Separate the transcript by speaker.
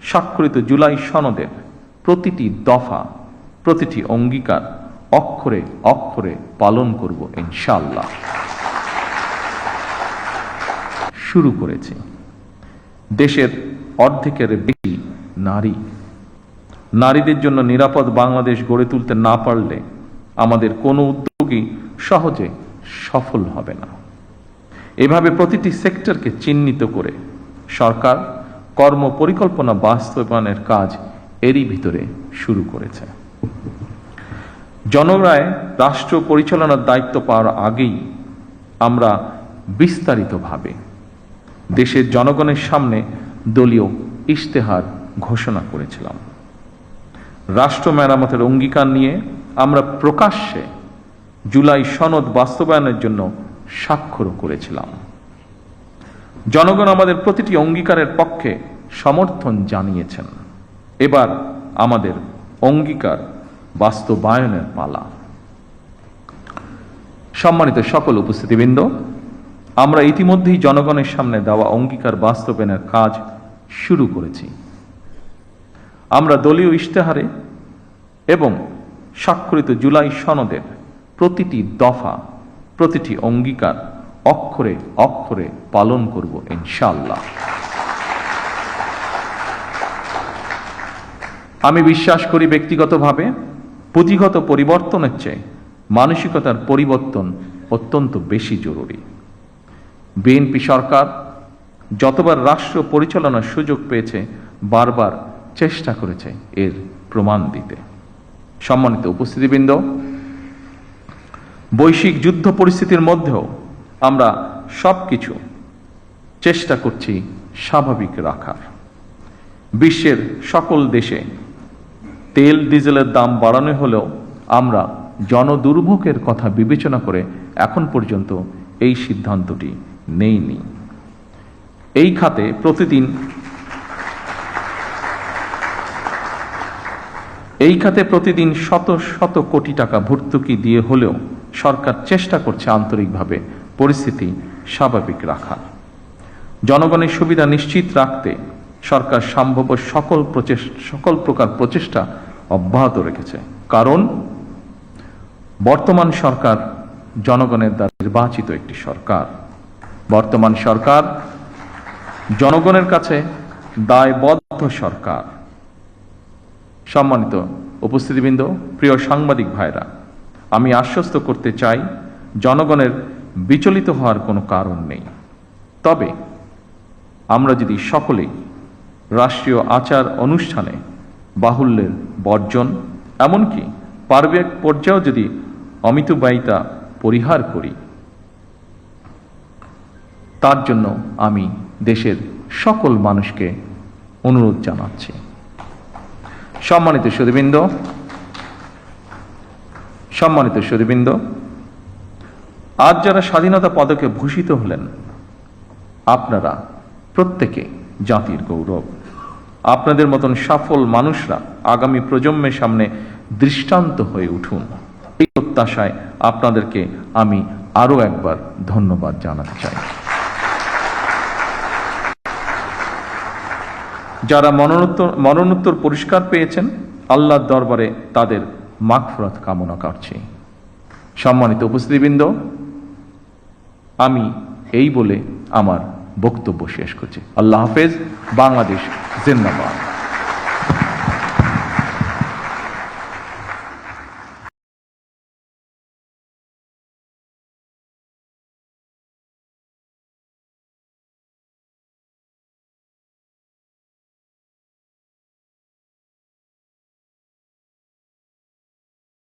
Speaker 1: স্বাক্ষরিত জুলাই সনদের প্রতিটি দফা, প্রতিটি অঙ্গীকার অক্ষরে অক্ষরে পালন করব ইনশাআল্লাহ। শুরু করেছি। দেশের অর্ধেকের বেশি নারী। নারীদের জন্য নিরাপদ বাংলাদেশ গড়ে তুলতে না পারলে আমাদের কোনো উদ্যোগই সহজে সফল হবে না। এভাবে প্রতিটি সেক্টরকে চিহ্নিত করে সরকার কর্ম পরিকল্পনা বাস্তবায়নের কাজ এরই ভিতরে শুরু করেছে। জনগণের রাষ্ট্র পরিচালনার দায়িত্ব পাওয়ার আগেই আমরা বিস্তারিতভাবে দেশের জনগণের সামনে দলীয় ইশতেহার ঘোষণা করেছিলাম। রাষ্ট্র মেরামতের অঙ্গীকার নিয়ে আমরা প্রকাশ্যে জুলাই সনদ বাস্তবায়নের জন্য স্বাক্ষর করেছিলাম। জনগণ আমাদের প্রতিটি অঙ্গীকারের পক্ষে সমর্থন জানিয়েছেন। এবার আমাদের অঙ্গীকার বাস্তবায়নের পালা। সম্মানিত সকল উপস্থিতিবৃন্দ, আমরা ইতিমধ্যেই জনগণের সামনে দেওয়া অঙ্গীকার বাস্তবায়নের কাজ শুরু করেছি। আমরা দলীয় ইশতেহারে এবং স্বাক্ষরিত জুলাই সনদের প্রতিটি দফা, প্রতিটি অঙ্গীকার অক্ষরে অক্ষরে পালন করব ইনশাআল্লাহ। আমি বিশ্বাস করি ব্যক্তিগতভাবে পুঁথিগত পরিবর্তনের চেয়ে মানসিকতার পরিবর্তন অত্যন্ত বেশি জরুরি। বিএনপি সরকার যতবার রাষ্ট্র পরিচালনার সুযোগ পেয়েছে বারবার চেষ্টা করেছে এর প্রমাণ দিতে। সম্মানিত উপস্থিতিবৃন্দ, বৈশ্বিক যুদ্ধ পরিস্থিতির মধ্যেও আমরা সবকিছু চেষ্টা করছি স্বাভাবিক রাখার। বিশ্বের সকল দেশে তেল ডিজেলের দাম বাড়ানো হলেও আমরা জনদুর্ভোগের কথা বিবেচনা করে এখন পর্যন্ত এই সিদ্ধান্তটি নেইনি। এই খাতে প্রতিদিন শত শত কোটি টাকা ভর্তুকি দিয়ে হলেও সরকার চেষ্টা করছে আন্তরিকভাবে পরিস্থিতি স্বাভাবিক রাখার। জনগণের সুবিধা নিশ্চিত রাখতে সরকার সম্ভাব্য সকল প্রকার প্রচেষ্টা অব্যাহত রেখেছে। কারণ বর্তমান সরকার জনগণের দ্বারা নির্বাচিত একটি সরকার। বর্তমান সরকার জনগণের কাছে দায়বদ্ধ সরকার। সম্মানিত উপস্থিতিবৃন্দ, প্রিয় সাংবাদিক ভাইরা, আমি আশ্বস্ত করতে চাই জনগণের বিচলিত হওয়ার কোনো কারণ নেই। তবে আমরা যদি সকলেই রাষ্ট্রীয় আচার অনুষ্ঠানে বাহুল্যের বর্জন, এমনকি পারিবারিক পর্যায়েও যদি অমিতব্যয়িতা পরিহার করি, তার জন্য আমি দেশের সকল মানুষকে অনুরোধ জানাচ্ছি। সম্মানিত সুধীবৃন্দ, আজ যারা স্বাধীনতা পদকে ভূষিত হলেন, আপনারা প্রত্যেকে জাতির গৌরব। আপনাদের মতন সফল মানুষরা আগামী প্রজন্মের সামনে দৃষ্টান্ত হয়ে উঠুন। এই প্রত্যাশায় আপনাদেরকে আমি আরো একবার ধন্যবাদ জানাতে চাই। যারা মরণোত্তর পুরস্কার পেয়েছেন, আল্লাহর দরবারে তাদের মাগফিরাত কামনা করছি। সম্মানিত উপস্থিতিবৃন্দ, আমি এই বলে আমার বক্তব্য শেষ করছি। আল্লাহ হাফেজ। বাংলাদেশ জিন্দাবাদ।